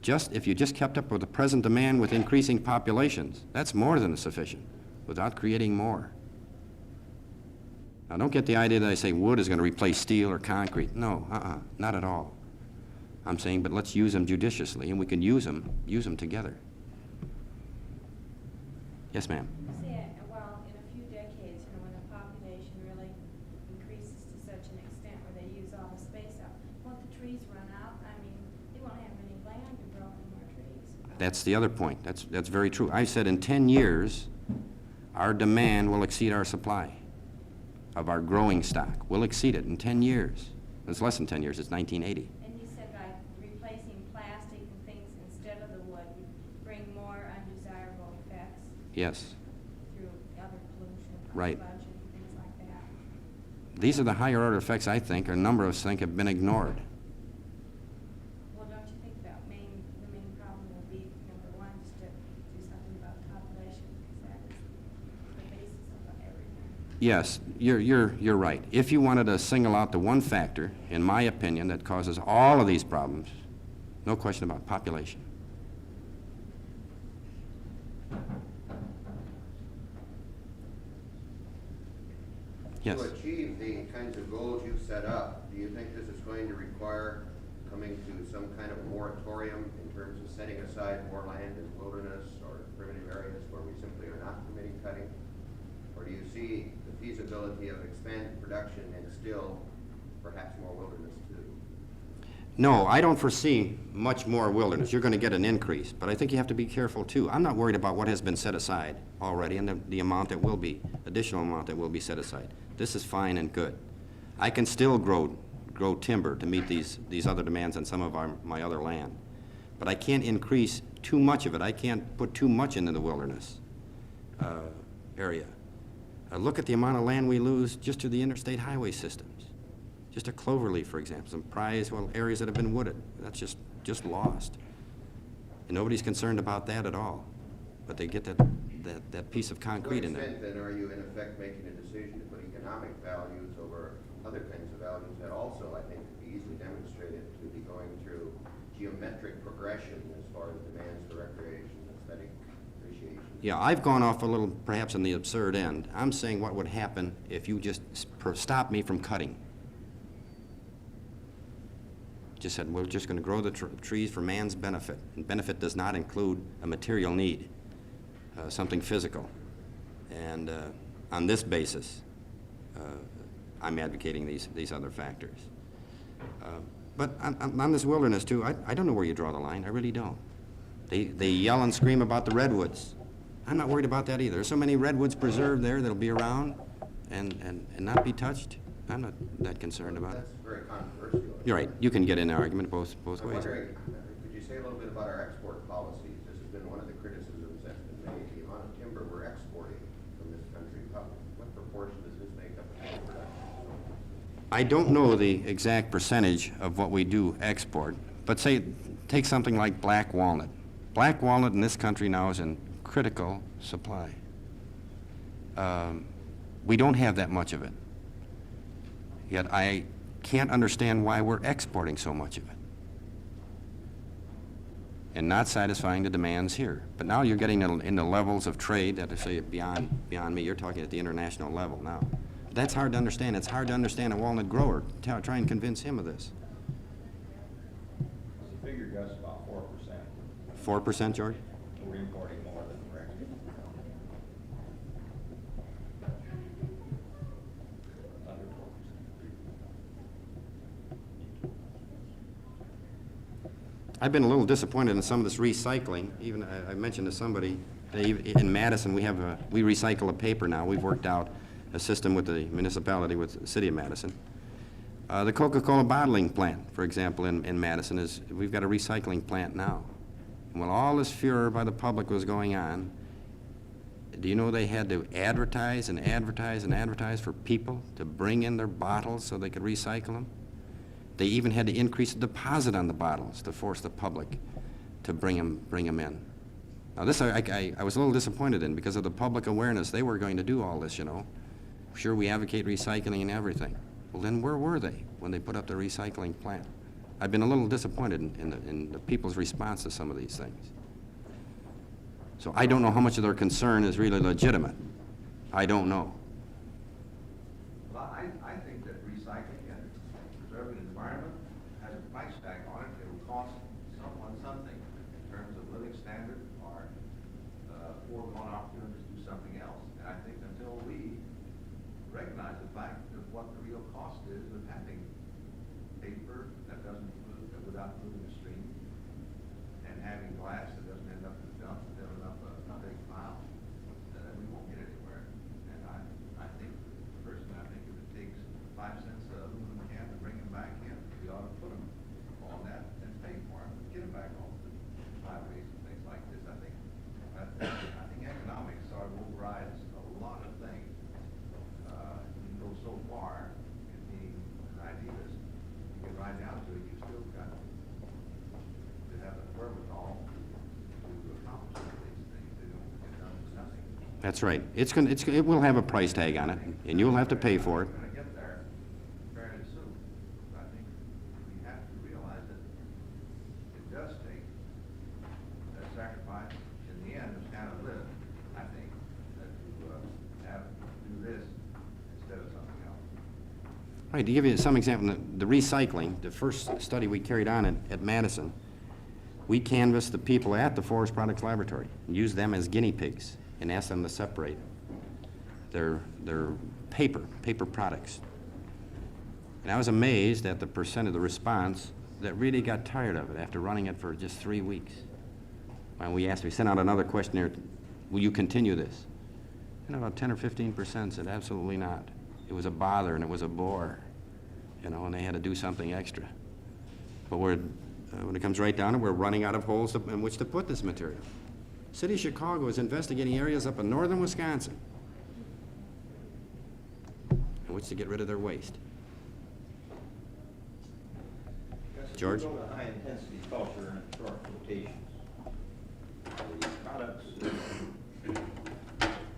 If you just kept up with the present demand with increasing populations, that's more than sufficient without creating more. Now, don't get the idea that I say wood is going to replace steel or concrete. No, not at all. I'm saying, but let's use them judiciously, and we can use them together. Yes, ma'am. Say, well, in a few decades, when the population really increases to such an extent where they use all the space up, won't the trees run out? I mean, they won't have any land to grow any more trees. That's the other point. That's very true. I said in 10 years, our demand will exceed our supply of our growing stock. We'll exceed it in 10 years. It's less than 10 years. It's 1980. And you said by replacing plastic and things instead of the wood would bring more undesirable effects Yes. through other pollution, Right. sludge and things like that. These are the higher order effects, I think, or a number of us think have been ignored. Well, don't you think that the main problem will be, number one, just to do something about the population, because that is the basis of everything. Yes, you're right. If you wanted to single out the one factor, in my opinion, that causes all of these problems, no question about population. Yes. To achieve the kinds of goals you've set up, do you think this is going to require coming to some kind of moratorium in terms of setting aside more land as wilderness or primitive areas where we simply are not permitting cutting? Or do you see the feasibility of expanded production and still perhaps more wilderness too? No, I don't foresee much more wilderness. You're going to get an increase, but I think you have to be careful too. I'm not worried about what has been set aside already and the amount that will be, additional amount that will be set aside. This is fine and good. I can still grow timber to meet these other demands on some of my other land, but I can't increase too much of it. I can't put too much into the wilderness area. Look at the amount of land we lose just to the interstate highway systems. Just a cloverleaf, for example, some prized, areas that have been wooded. That's just lost. And nobody's concerned about that at all. But they get that piece of concrete in To what there. extent then are you in effect making a decision to put economic values over other kinds of values that also I think could be easily demonstrated to be going through geometric progression as far as demands for recreation, aesthetic appreciation? Yeah, I've gone off a little, perhaps on the absurd end. I'm saying what would happen if you just stop me from cutting. Just said, we're just going to grow the trees for man's benefit. And benefit does not include a material need, something physical. And on this basis, I'm advocating these other factors. But on this wilderness, too, I don't know where you draw the line. I really don't. They yell and scream about the redwoods. I'm not worried about that either. There's so many redwoods preserved there that'll be around and not be touched. I'm not that concerned about it. That's very controversial. You're right. You can get in an argument both I'm ways. wondering, could you say a little bit about our export policies? This has been one of the criticisms that's been made, the amount of timber we're exporting from this country. What proportion does this make up of timber production? I don't know the exact percentage of what we do export, but take something like black walnut. Black walnut in this country now is in critical supply. We don't have that much of it. Yet I can't understand why we're exporting so much of it and not satisfying the demands here. But now you're getting into levels of trade that are, say, beyond me. You're talking at the international level now. That's hard to understand. It's hard to understand a walnut grower. Try and convince him of this. The figure goes about 4%. 4%, George? We're importing more than we're exporting. Under 4%. I've been a little disappointed in some of this recycling. Even I mentioned to somebody, in Madison we recycle a paper now. We've worked out a system with the municipality, with the city of Madison. The Coca-Cola bottling plant, for example, in Madison, we've got a recycling plant now. And while all this furor by the public was going on, do you know they had to advertise and advertise and advertise for people to bring in their bottles so they could recycle them? They even had to increase the deposit on the bottles to force the public to bring them in. Now this I was a little disappointed in because of the public awareness. They were going to do all this, you know. Sure, we advocate recycling and everything. Well, then where were they when they put up the recycling plant? I've been a little disappointed in the people's response to some of these things. So I don't know how much of their concern is really legitimate. I don't know. Well, I think that recycling and preserving the environment has a price tag on it. It will cost someone something in terms of living standard or foregone opportunities to do something else. And I think until we recognize the fact of what the real cost is of having paper that doesn't move, that without moving the stream, and having glass that doesn't end up in the dump, that ends up a big pile, we won't get anywhere. And I think, personally, I think if it takes 5 cents a aluminum can to bring them back in, we ought to put them on that and pay for them, get them back off the highways and things like this. I think economics sort of overrides a lot of things. You can go so far in being an idealist, you get right down to it, you still got to have the wherewithal to accomplish some of these things. They don't get done with nothing. That's right. It will have a price tag on it, and you'll have to pay for it. We're going to get there fairly soon. I think we have to realize that it does take that sacrifice in the end of standard of living, I think, that to do this instead of something else. All right, to give you some example, the recycling, the first study we carried on at Madison, we canvassed the people at the Forest Products Laboratory and used them as guinea pigs and asked them to separate their paper products. And I was amazed at the percent of the response that really got tired of it after running it for just 3 weeks. When we sent out another questionnaire, will you continue this? And about 10 or 15% said absolutely not. It was a bother and it was a bore, you know, and they had to do something extra. But when it comes right down to it, we're running out of holes in which to put this material. City of Chicago is investigating areas up in northern Wisconsin in which to get rid of their waste. George? If you go to high-intensity culture and short rotations, the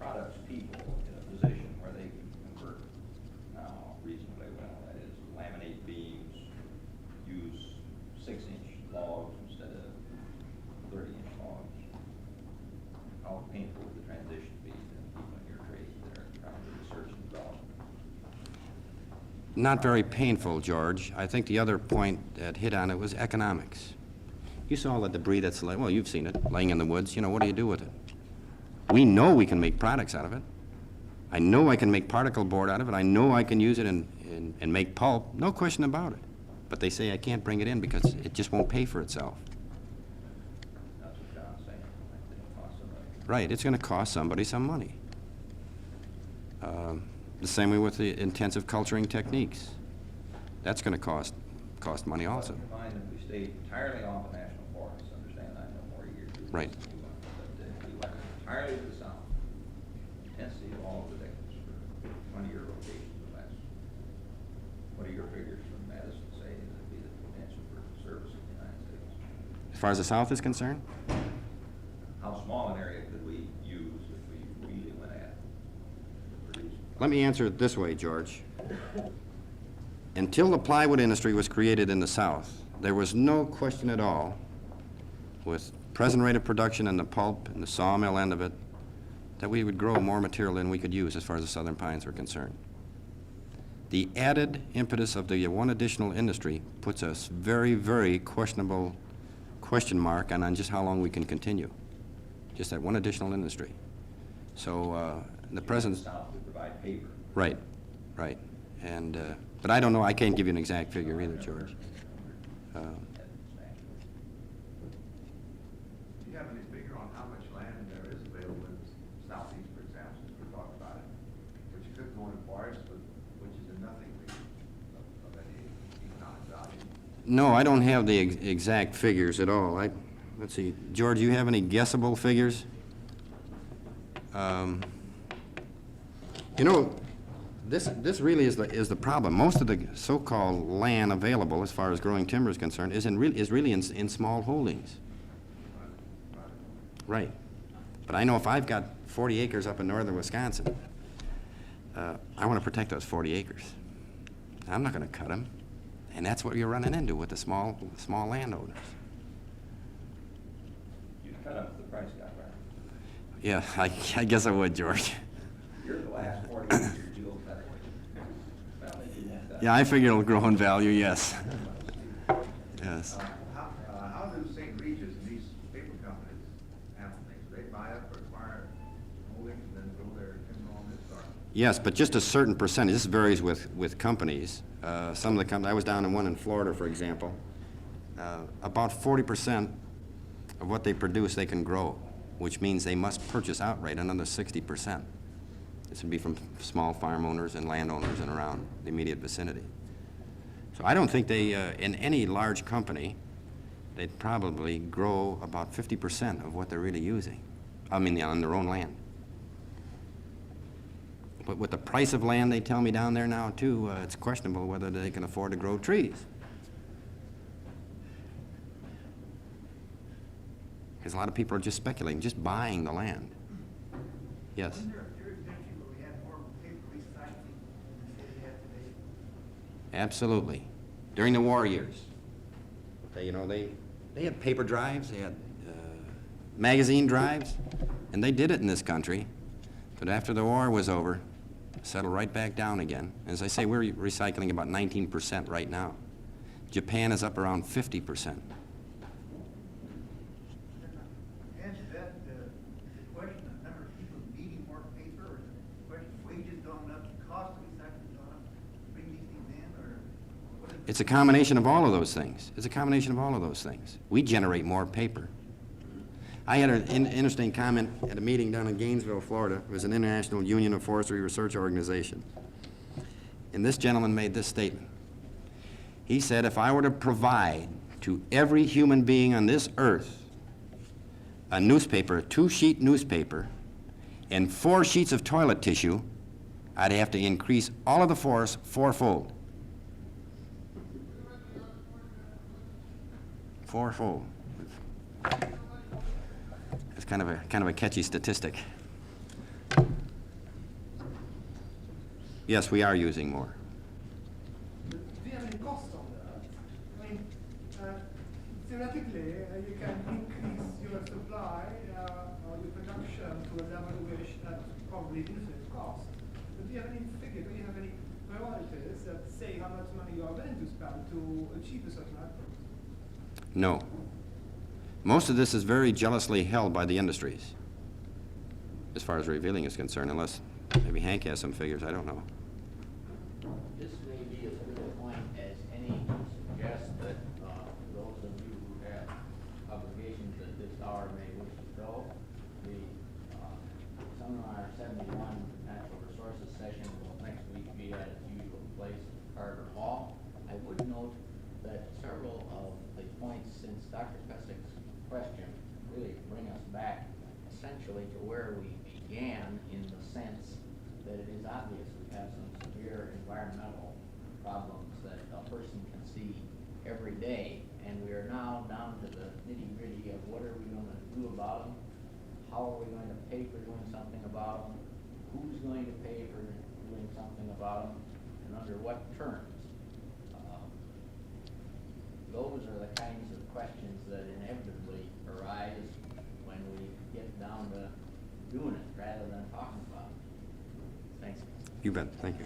products people in a position where they can convert now reasonably well. That is, laminate beams, use 6-inch logs instead of 30-inch logs. How painful would the transition be to people in your trade that are trying to research and develop? Not very painful, George. I think the other point that hit on it was economics. You saw the debris that's, well, you've seen it, laying in the woods. You know, what do you do with it? We know we can make products out of it. I know I can make particle board out of it. I know I can use it and make pulp. No question about it. But they say I can't bring it in because it just won't pay for itself. That's what John's saying. Like, it costs somebody. Right, it's going to cost somebody some money. The same way with the intensive culturing techniques. That's going to cost money also. But I find that we stay entirely off the national forests. Understand, I know more years. Right. But we went entirely to the south. Intensity of all of the decades for 20-year rotations or less. What are your figures from Madison say that would be the potential for service in the United States? As far as the South is concerned, How small an area could we use if we really went at producing? let me answer it this way, George. Until the plywood industry was created in the South, there was no question at all, with present rate of production and the pulp and the sawmill end of it, that we would grow more material than we could use as far as the southern pines were concerned. The added impetus of the one additional industry puts a very, very questionable question mark on just how long we can continue. Just that one additional industry. So the present... The south would provide paper. Right, right. And, but I don't know, I can't give you an exact figure either, George. Do you have any figure on how much land there is available in the southeast, for example, since we talked about it? But you could go in forest, which is a nothing of any economic value. No, I don't have the exact figures at all. Let's see, George, you have any guessable figures? You know, this really is the problem. Most of the so-called land available, as far as growing timber is concerned, is really in small holdings. Right. But I know if I've got 40 acres up in northern Wisconsin, I want to protect those 40 acres. I'm not going to cut them. And that's what you're running into with the small landowners. You cut up the price got right. Yeah, I guess I would, George. You're the last 40 years you'll cut it. Well, they do want that. Yeah, I figure it'll grow in value, yes. Yes. How do St. Regis and these paper companies handle things? Do they buy up or acquire holdings and then grow their timber on this, or? Yes, but just a certain percentage. This varies with companies. Some of the companies, I was down in one in Florida, for example. About 40% of what they produce they can grow, which means they must purchase outright another 60%. This would be from small farm owners and landowners and around the immediate vicinity. So I don't think they, in any large company, they'd probably grow about 50% of what they're really using. I mean, on their own land. But with the price of land, they tell me down there now, too, it's questionable whether they can afford to grow trees. Because a lot of people are just speculating, just buying the land. Yes? Wasn't there a period where we had more paper recycling than we have today? Absolutely. During the war years. You know, they had paper drives, they had magazine drives, and they did it in this country. But after the war was over, settled right back down again. As I say, we're recycling about 19% right now. Japan is up around 50%. Answer that, the question of number of people needing more paper, or the question of wages going up, the cost of recycling going up, bring these things in, or what is? It's a combination of all of those things. It's a combination of all of those things. We generate more paper. I had an interesting comment at a meeting down in Gainesville, Florida. It was an International Union of Forestry Research Organization. And this gentleman made this statement. He said, if I were to provide to every human being on this earth a newspaper, a 2-sheet newspaper, and 4 sheets of toilet tissue, I'd have to increase all of the forest 4-fold. 4-fold. It's kind of a catchy statistic. Yes, we are using more. Do you have any cost on that? I mean, theoretically, you can increase your supply or your production to a level which that probably reduces cost. But do you have any figure, do you have any priorities that say how much money you are willing to spend to achieve a certain outcome? No. Most of this is very jealously held by the industries, as far as revealing is concerned, unless maybe Hank has some figures, I don't know. This may be as good a point as any to suggest that those of you who have obligations at this hour may wish to go. The Seminar 71 Natural Resources session will next week be at its usual place, Carter Hall. I would note that several of the points since Dr. Pesick's question really bring us back essentially to where we began, in the sense that it is obvious we have some severe environmental problems that a person can see every day, and we are now down to the nitty-gritty of what are we going to do about them, how are we going to pay for doing something about them, who's going to pay for doing something about them, and under what terms. Those are the kinds of questions that inevitably arise when we get down to doing it rather than talking about it. Thanks. You bet. Thank you.